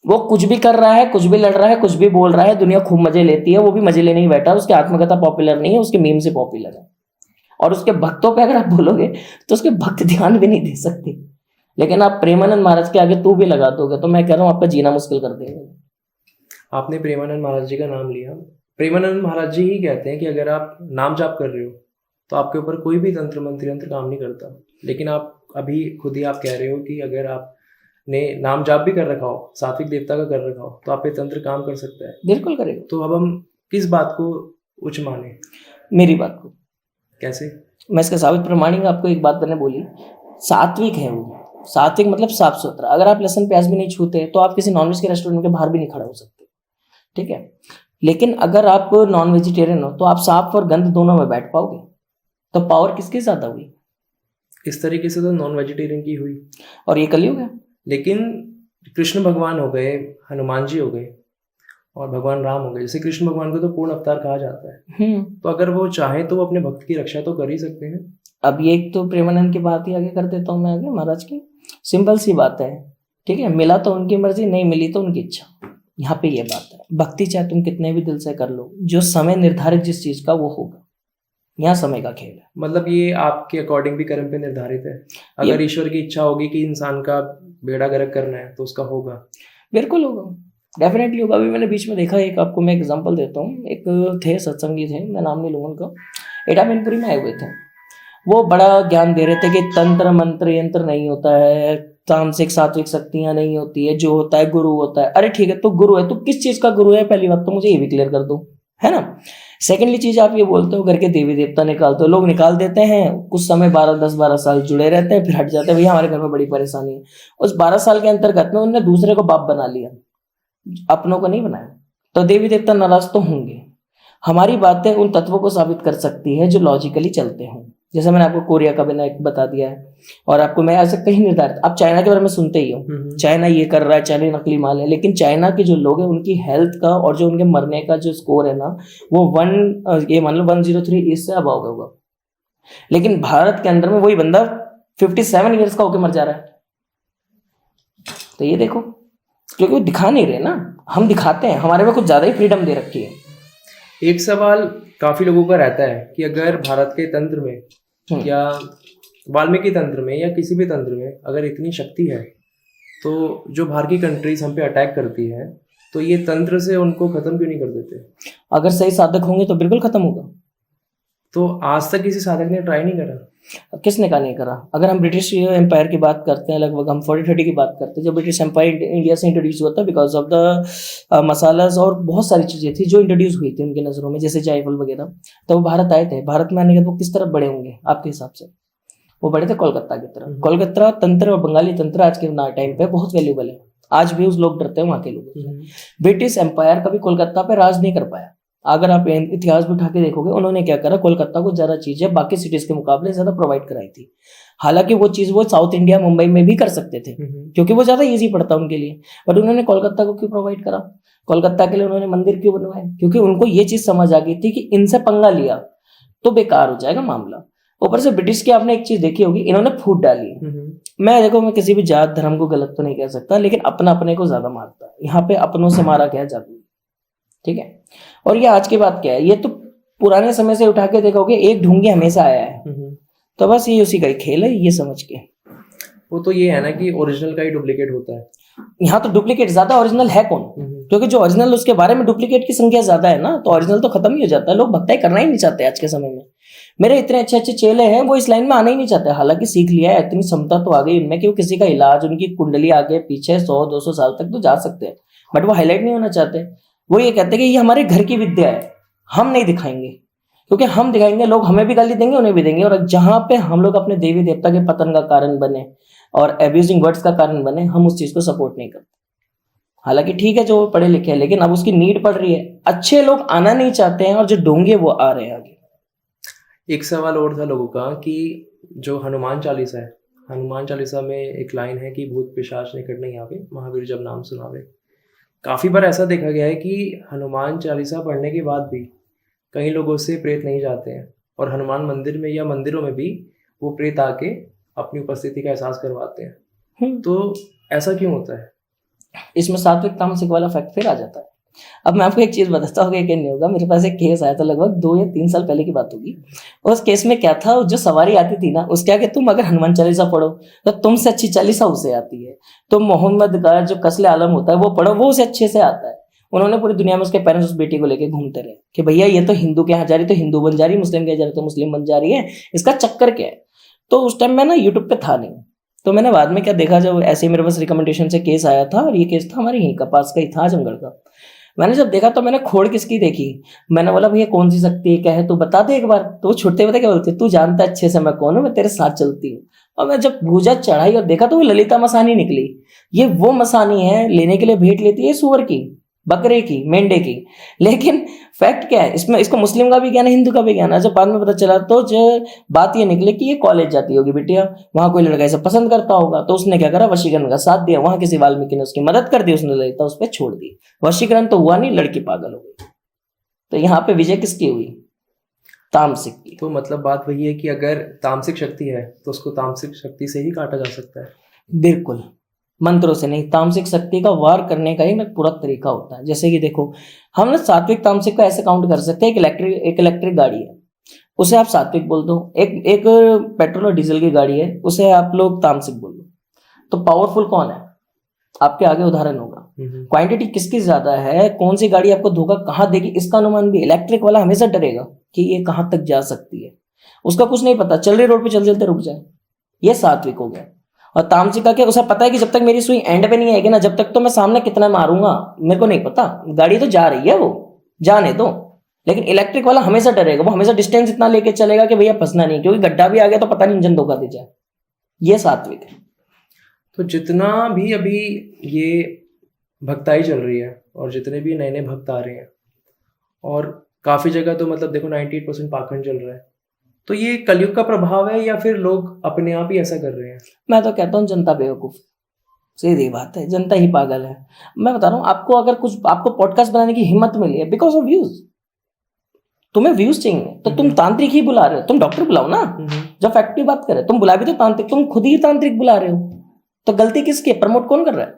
वो कुछ भी कर रहा है, कुछ भी लड़ रहा है, कुछ भी बोल रहा है, दुनिया खूब मजे लेती है, वो भी मजे लेने ही बैठा। उसकी आत्मकथा पॉपुलर नहीं है, उसके मीम से पॉपुलर है। और उसके भक्तों पे अगर आप बोलोगे तो उसके भक्त ध्यान भी नहीं दे सकते। लेकिन आप प्रेमानंद महाराज के आगे तू भी लगा दोगे तो मैं कह रहा हूँ आपका जीना मुश्किल कर देंगे। आपने प्रेमानंद महाराज जी का नाम लिया। प्रेमानंद महाराज जी ही कहते हैं कि अगर आप नाम जाप कर रहे हो तो आपके ऊपर कोई भी तंत्र मंत्र यंत्र काम नहीं करता। लेकिन आप अभी खुद ही आप कह रहे हो कि अगर आपने नाम जाप भी कर रखा हो, सात्विक देवता का कर रखा हो, तो आप पे तंत्र काम कर सकता है। बिल्कुल करेगा। तो अब हम किस बात को उच्च माने? मेरी बात को कैसे? मैं इसका साबित प्रमाणिक आपको एक बात मैंने बोली, सात्विक है वो। सात्विक मतलब साफ सुथरा। अगर आप लहसुन प्याज भी नहीं छूते तो आप किसी नॉनवेज के रेस्टोरेंट के बाहर भी नहीं खड़ा हो सकते, ठीक है। लेकिन अगर आप नॉन वेजिटेरियन हो तो आप साफ और गंध दोनों में बैठ पाओगे। तो पावर किसकी ज्यादा हुई? इस तरीके से तो नॉन वेजिटेरियन की हुई। और ये कलयुग है। लेकिन कृष्ण भगवान हो गए, हनुमान जी हो गए और भगवान राम हो गए। जैसे कृष्ण भगवान को तो पूर्ण अवतार कहा जाता है, तो अगर वो चाहे तो वो अपने भक्त की रक्षा तो कर ही सकते हैं। अब ये तो प्रेमानंद की बात ही आगे कर देता हूँ मैं आगे महाराज की। सिंपल सी बात है, ठीक है। मिला तो उनकी मर्जी, नहीं मिली तो उनकी इच्छा। यहाँ पे ये बात है, भक्ति चाहे तुम कितने भी दिल से कर लो, जो समय निर्धारित जिस चीज का वो होगा। यहाँ समय का खेल है। मतलब ये आपके अकॉर्डिंग भी कर्म पे निर्धारित है। अगर ईश्वर की इच्छा होगी कि इंसान का बेड़ा गर्क करना है तो उसका होगा। बिल्कुल होगा, डेफिनेटली होगा। अभी मैंने बीच में देखा, एक आपको मैं एग्जांपल देता हूँ। एक थे सत्संगी थे, मैं नाम नहीं लूंगा उनका, एटामिनपुरी में आए हुए थे। वो बड़ा ज्ञान दे रहे थे कि तंत्र मंत्र यंत्र नहीं होता है, तामसिक सात्विक शक्तियां नहीं होती है, जो होता है गुरु होता है। अरे ठीक है, तो गुरु है, तो किस चीज का गुरु है? पहली बात तो मुझे ये भी क्लियर कर दो, है ना। सेकेंडली चीज आप ये बोलते हो घर के देवी देवता निकालते हो, लोग निकाल देते हैं, कुछ समय 12 10 12 साल जुड़े रहते हैं, फिर हट जाते हैं, भैया हमारे घर में बड़ी परेशानी है। उस 12 साल के अंतर्गत में उनने दूसरे को बाप बना लिया, अपनों को नहीं बनाया, तो देवी देवता नाराज तो होंगे। हमारी बातें उन तत्वों को साबित कर सकती है जो लॉजिकली चलते हैं, जैसे मैंने आपको कोरिया का बिना एक बता दिया है, और आपको मैं ऐसे कहीं निर्धारित, आप चाइना के बारे में सुनते ही हो, चाइना ये कर रहा है, चाइना नकली माल है, लेकिन चाइना के जो लोग हैं उनकी हेल्थ का और जो उनके मरने का जो स्कोर है ना, वो ये मान लो 103 इससे अब होगा। लेकिन भारत के अंदर में वही बंदा 57 ईयर्स का होकर मर जा रहा है। तो ये देखो, क्योंकि वो दिखा नहीं रहे ना, हम दिखाते हैं, हमारे में कुछ ज्यादा ही फ्रीडम दे रखी है। एक सवाल काफी लोगों का रहता है कि अगर भारत के तंत्र में या वाल्मीकि तंत्र में या किसी भी तंत्र में अगर इतनी शक्ति है, तो जो बाहर की कंट्रीज हम पे अटैक करती है, तो ये तंत्र से उनको खत्म क्यों नहीं कर देते? अगर सही साधक होंगे तो बिल्कुल खत्म होगा। तो आज तक किसी साधक ने ट्राई नहीं करा? किसने का नहीं करा? अगर हम ब्रिटिश एम्पायर की बात करते हैं, लगभग हम 40-30 की बात करते हैं, जब ब्रिटिश एम्पायर इंडिया से इंट्रोड्यूस हुआ था, बिकॉज ऑफ द मसालाज और बहुत सारी चीज़ें थी जो इंट्रोड्यूस हुई थी उनकी नज़रों में, जैसे जायफल वगैरह, तो वो भारत आए थे। भारत में आने के बाद वो किस तरफ बड़े होंगे आपके हिसाब से? वो बड़े थे कोलकाता की तरफ। कोलकाता तंत्र और बंगाली तंत्र आज के टाइम पे बहुत वैल्यूबल है, आज भी उस लोग डरते हैं वहाँ के लोग। ब्रिटिश एम्पायर कभी कोलकाता पे राज नहीं कर पाया। अगर आप इतिहास भी उठा के देखोगे, उन्होंने क्या करा, कोलकाता को ज्यादा चीजें बाकी सिटीज के मुकाबले ज्यादा प्रोवाइड कराई थी। हालांकि वो चीज वो साउथ इंडिया मुंबई में भी कर सकते थे, क्योंकि वो ज्यादा इजी पड़ता उनके लिए, बट उन्होंने कोलकाता को क्यों प्रोवाइड करा? कोलकाता के लिए उन्होंने मंदिर क्यों बनवाए? क्योंकि उनको ये चीज समझ आ गई थी कि इनसे पंगा लिया तो बेकार हो जाएगा मामला। ऊपर से ब्रिटिश की आपने एक चीज देखी होगी, इन्होंने फूट डाली। मैं किसी भी जात धर्म को गलत तो नहीं कह सकता, लेकिन अपना अपने को ज्यादा मारता है। यहाँ पे अपनों से मारा गया जादू, ठीक है। और ये आज की बात क्या है, ये तो पुराने समय से उठा के देखोगे, एक ढोंगी हमेशा आया है, तो बस ये उसी का ही खेल है, ये समझ के। वो तो ये है ना कि ओरिजिनल का ही डुप्लीकेट होता है। यहाँ तो डुप्लीकेट ज्यादा, ओरिजिनल है कौन? क्योंकि जो ओरिजिनल उसके बारे में डुप्लीकेट की संख्या ज्यादा है ना, तो ओरिजिनल तो खत्म ही हो जाता है। लोग भक्ताई करना ही नहीं चाहते आज के समय में। मेरे इतने अच्छे अच्छे चेले हैं, वो इस लाइन में आना ही नहीं चाहते। हालांकि सीख लिया है, इतनी क्षमता तो आ गई उनमें कि वो किसी का इलाज, उनकी कुंडली आगे पीछे 100-200 साल तक तो जा सकते हैं, बट वो हाईलाइट नहीं होना चाहते। वो ये कहते हैं कि ये हमारे घर की विद्या है, हम नहीं दिखाएंगे, क्योंकि हम दिखाएंगे लोग हमें भी गाली देंगे, उन्हें भी देंगे। और जहां पे हम लोग अपने देवी देवता के पतन का कारण बने और एब्यूजिंग वर्ड्स का कारण बने, हम उस चीज को सपोर्ट नहीं करते। हालांकि ठीक है जो पढ़े लिखे हैं, लेकिन अब उसकी नीड पड़ रही है। अच्छे लोग आना नहीं चाहते हैं और जो डोंगे वो आ रहे हैं आगे। एक सवाल और था लोगों का कि जो हनुमान चालीसा है, हनुमान चालीसा में एक लाइन है कि भूत पिशाच निकट नहीं आवे, महावीर जब नाम सुनावे। काफ़ी बार ऐसा देखा गया है कि हनुमान चालीसा पढ़ने के बाद भी कई लोगों से प्रेत नहीं जाते हैं, और हनुमान मंदिर में या मंदिरों में भी वो प्रेत आके अपनी उपस्थिति का एहसास करवाते हैं। तो ऐसा क्यों होता है? इसमें सात्विक तामसिक वाला फैक्ट फिर आ जाता है। अब मैं आपको एक चीज बताता हूँ कि नहीं होगा। मेरे पास एक केस आया था, लगभग 2 या 3 साल पहले की बात होगी। उस केस में क्या था, जो सवारी आती थी ना, उसके आगे तुम अगर हनुमान चालीसा पढ़ो तो तुमसे अच्छी चालीसा उसे आती है। तो मोहम्मद का जो कसले आलम होता है वो पढ़ो, वो उसे अच्छे से आता है। उन्होंने पूरी दुनिया में उसके पेरेंट्स उस बेटी को लेके घूमते रहे कि भैया ये तो हिंदू के यहाँ जा रही तो हिंदू बन जा रही, मुस्लिम के यहाँ जा रही तो मुस्लिम बन जा रही है, इसका चक्कर क्या है। तो उस टाइम में ना यूट्यूब पे था नहीं, तो मैंने बाद में क्या देखा, जब ऐसे ही मेरे पास रिकमेंडेशन से केस आया था, और ये केस था हमारे यहीं का पास का ही था, आजमगढ़ का। मैंने जब देखा तो मैंने खोड़ किसकी देखी, मैंने बोला भैया कौन सी शक्ति है, क्या है, तू बता दे एक बार। तो वो छुट्टे बता क्या बोलते, तू जानता अच्छे से मैं कौन हूँ, मैं तेरे साथ चलती हूँ। और मैं जब भूजा चढ़ाई और देखा तो वो ललिता मसानी निकली। ये वो मसानी है लेने के लिए भेंट लेती है सुअर की, बकरे की, मेंढे की। लेकिन फैक्ट क्या है इसमें, इसको मुस्लिम का भी ज्ञान है, हिंदू का भी ज्ञान है। जब बाद में पता चला तो जो बात ये निकली कि ये कॉलेज जाती होगी बिटिया, वहां कोई लड़का इसे पसंद करता होगा, तो उसने क्या करा, वशीकरण का साथ दिया। वहां किसी वाल्मीकि ने उसकी मदद कर दी, उसने ललिता उस पर छोड़ दी। वशीकरण तो हुआ नहीं, लड़की पागल हो गई। तो यहाँ पे विजय किसकी हुई? तामसिक की। तो मतलब बात वही है कि अगर तामसिक शक्ति है तो उसको तामसिक शक्ति से ही काटा जा सकता है। बिल्कुल, मंत्रों से नहीं। तामसिक शक्ति का वार करने का ही एक पूरा तरीका होता है। जैसे कि देखो, हम ना सात्विक तामसिक का ऐसे काउंट कर सकते हैं। एक इलेक्ट्रिक गाड़ी है, उसे आप सात्विक बोल दो। एक पेट्रोल और डीजल की गाड़ी है, उसे आप लोग तामसिक बोल दो। तो पावरफुल कौन है आपके आगे उदाहरण होगा। क्वांटिटी किसकी ज्यादा है, कौन सी गाड़ी आपको धोखा कहाँ देगी, इसका अनुमान भी इलेक्ट्रिक वाला हमेशा डरेगा कि ये कहाँ तक जा सकती है। उसका कुछ नहीं पता, चल रही रोड पे चल चलते रुक जाए, ये सात्विक हो गया। और तामसिक का क्या, उसे पता है कि जब तक मेरी सुई एंड पे नहीं आएगी ना, जब तक तो मैं सामने कितना मारूंगा मेरे को नहीं पता, गाड़ी तो जा रही है, वो जाने दो। लेकिन इलेक्ट्रिक वाला हमेशा डरेगा, वो हमेशा डिस्टेंस इतना लेके चलेगा कि भैया फंसना नहीं, क्योंकि गड्ढा भी आ गया तो पता नहीं इंजन धोखा दे जाए। ये सात्विक है। तो जितना भी अभी ये भक्ताई चल रही है और जितने भी नए नए भक्त आ रहे हैं, और काफ़ी जगह तो मतलब देखो 98% पाखंड चल रहा है, तो ये कलयुग का प्रभाव है या फिर लोग अपने आप ही ऐसा कर रहे हैं? मैं तो कहता हूँ जनता बेवकूफ़, सीधी बात है, जनता ही पागल है। मैं बता रहा हूँ आपको, अगर कुछ आपको पॉडकास्ट बनाने की हिम्मत मिली है बिकॉज ऑफ व्यूज, तुम्हें व्यूज चाहिए तो तुम तांत्रिक ही बुला रहे हो, तुम डॉक्टर बुलाओ ना। जब फैक्ट की बात करें, तुम बुला भी तो तांत्रिक, तुम खुद ही तांत्रिक बुला रहे हो, तो गलती किसकी है? प्रमोट कौन कर रहा है,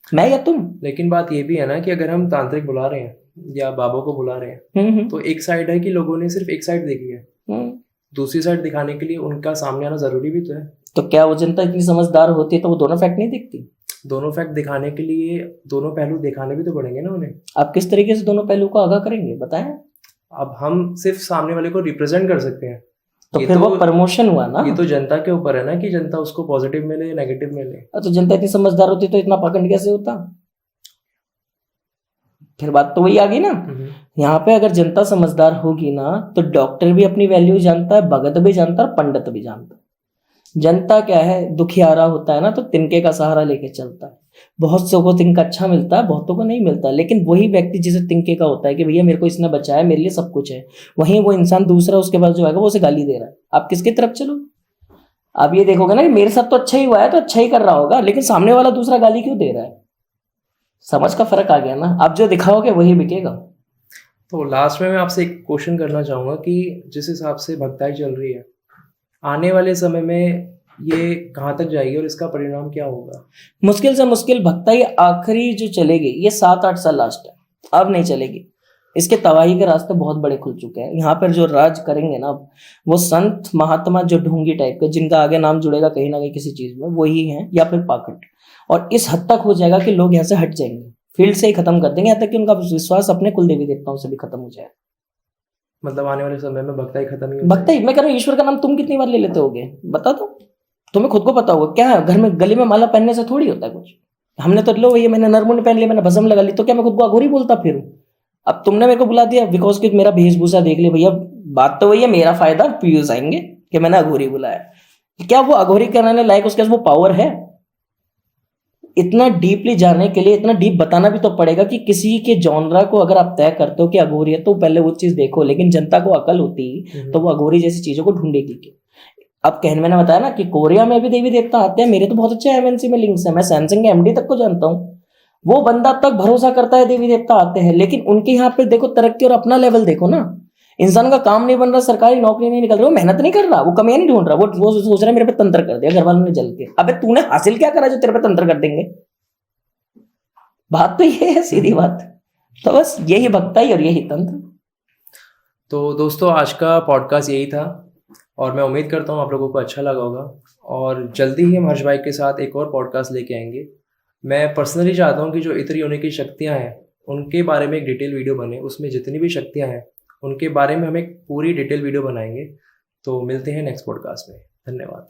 मैं या तुम? लेकिन बात ये भी है ना कि अगर हम तांत्रिक बुला रहे हैं या बाबा को बुला रहे हैं, तो एक साइड है कि लोगों ने सिर्फ एक साइड देखी है, दूसरी साइड दिखाने के लिए उनका सामने आना जरूरी भी तो है। तो क्या वो जनता इतनी समझदार होती है तो वो दोनों फैक्ट नहीं देखती? दोनों फैक्ट दिखाने के लिए दोनों पहलू दिखाने भी तो पड़ेंगे ना उन्हें। आप किस तरीके से दोनों पहलू को आगाह करेंगे बताएं? अब हम सिर्फ सामने वाले को रिप्रेजेंट कर सकते हैं, तो फिर वो प्रमोशन हुआ ना। ये तो जनता के ऊपर है ना कि जनता उसको पॉजिटिव मिले नेगेटिव मिले। तो जनता इतनी समझदार होती तो इतना पाखंड कैसे होता? फिर बात तो वही आ गई ना। यहाँ पे अगर जनता समझदार होगी ना तो डॉक्टर भी अपनी वैल्यू जानता है, भगत भी जानता है और पंडित भी जानता है। जनता क्या है, दुखियारा होता है ना तो तिनके का सहारा लेके चलता है। बहुत सौ को तिनका अच्छा मिलता है, बहुतों को नहीं मिलता, लेकिन वही व्यक्ति जिसे तिनके का होता है कि भैया मेरे को इसने बचाया, मेरे लिए सब कुछ है, वहीं वो इंसान दूसरा उसके पास जो आएगा वो उसे गाली दे रहा है। आप किसकी तरफ चलो? आप ये देखोगे ना कि मेरे साथ तो अच्छा ही हुआ है तो अच्छा ही कर रहा होगा, लेकिन सामने वाला दूसरा गाली क्यों दे रहा है? समझ का फर्क आ गया ना। आप जो दिखाओगे वही बिकेगा। तो लास्ट में मैं आपसे एक क्वेश्चन करना चाहूँगा कि जिस हिसाब से भक्ताई चल रही है, आने वाले समय में ये कहाँ तक जाएगी और इसका परिणाम क्या होगा? मुश्किल से मुश्किल भक्ताई आखिरी जो चलेगी ये 7-8 साल लास्ट है, अब नहीं चलेगी। इसके तबाही के रास्ते बहुत बड़े खुल चुके हैं। यहाँ पर जो राज करेंगे ना वो संत महात्मा जो ढोंगी टाइप के, जिनका आगे नाम जुड़ेगा कहीं ना कहीं किसी चीज में, वही हैं, या फिर पाखंड। और इस हद तक हो जाएगा कि लोग यहाँ से हट जाएंगे, फील्ड से ही खत्म कर देंगे, यहाँ तक कि उनका विश्वास अपने कुल देवी देवताओं से भी खत्म हो जाए। मतलब आने वाले समय में भक्ताई खत्म ही भक्ताई, मैं कह रहा हूँ ईश्वर का नाम तुम कितनी बार ले लेते होगे बता दो? तुम्हें खुद को पता होगा क्या है, घर में गले में माला पहनने से थोड़ी होता है कुछ। हमने तो लो ये मैंने नरमुंड पहन लिया, मैंने भस्म लगा ली, तो क्या मैं खुद को अघोरी बोलता फिर? अब तुमने मेरे को बुला दिया बिकॉज कि मेरा वेशभूषा देख लिया, भैया बात तो वही है, मेरा फायदा व्यूज आएंगे कि मैंने अघोरी बुलाया। क्या वो अघोरी कराने लायक उसके पास वो पावर है? इतना डीपली जाने के लिए इतना डीप बताना भी तो पड़ेगा कि किसी के जॉनरा को अगर आप तय करते हो कि अघोरी है तो पहले वो चीज देखो। लेकिन जनता को अकल होती तो वो अघोरी जैसी चीजों को ढूंढेगी क्यों? अब कहने मैंने बताया ना कि कोरिया में भी देवी देवता आते हैं, मेरे तो बहुत अच्छे एमएनसी में लिंक्स है, मैं सैमसंग के एमडी तक को जानता हूँ। वो बंदा तक भरोसा करता है देवी देवता आते हैं, लेकिन उनके यहाँ पे देखो तरक्की और अपना लेवल देखो ना। इंसान का काम नहीं बन रहा, सरकारी नौकरी नहीं निकल रही, वो मेहनत नहीं कर रहा, वो कमियां नहीं ढूंढ रहा, वो सोच रहा है मेरे पे तंत्र कर दिया घर वालों ने जल के। अबे तूने हासिल क्या करा जो तेरे पे तंत्र कर देंगे? बात तो ये है, सीधी बात। तो बस यही भक्ताई और यही तंत्र। तो दोस्तों आज का पॉडकास्ट यही था और मैं उम्मीद करता हूँ आप लोगों को अच्छा लगा होगा, और जल्दी ही हम हर्ष भाई के साथ एक और पॉडकास्ट लेके आएंगे। मैं पर्सनली चाहता हूँ कि जो इतनी होने की शक्तियाँ हैं उनके बारे में एक डिटेल वीडियो बने, उसमें जितनी भी शक्तियाँ हैं उनके बारे में हम एक पूरी डिटेल वीडियो बनाएंगे। तो मिलते हैं नेक्स्ट पॉडकास्ट में। धन्यवाद।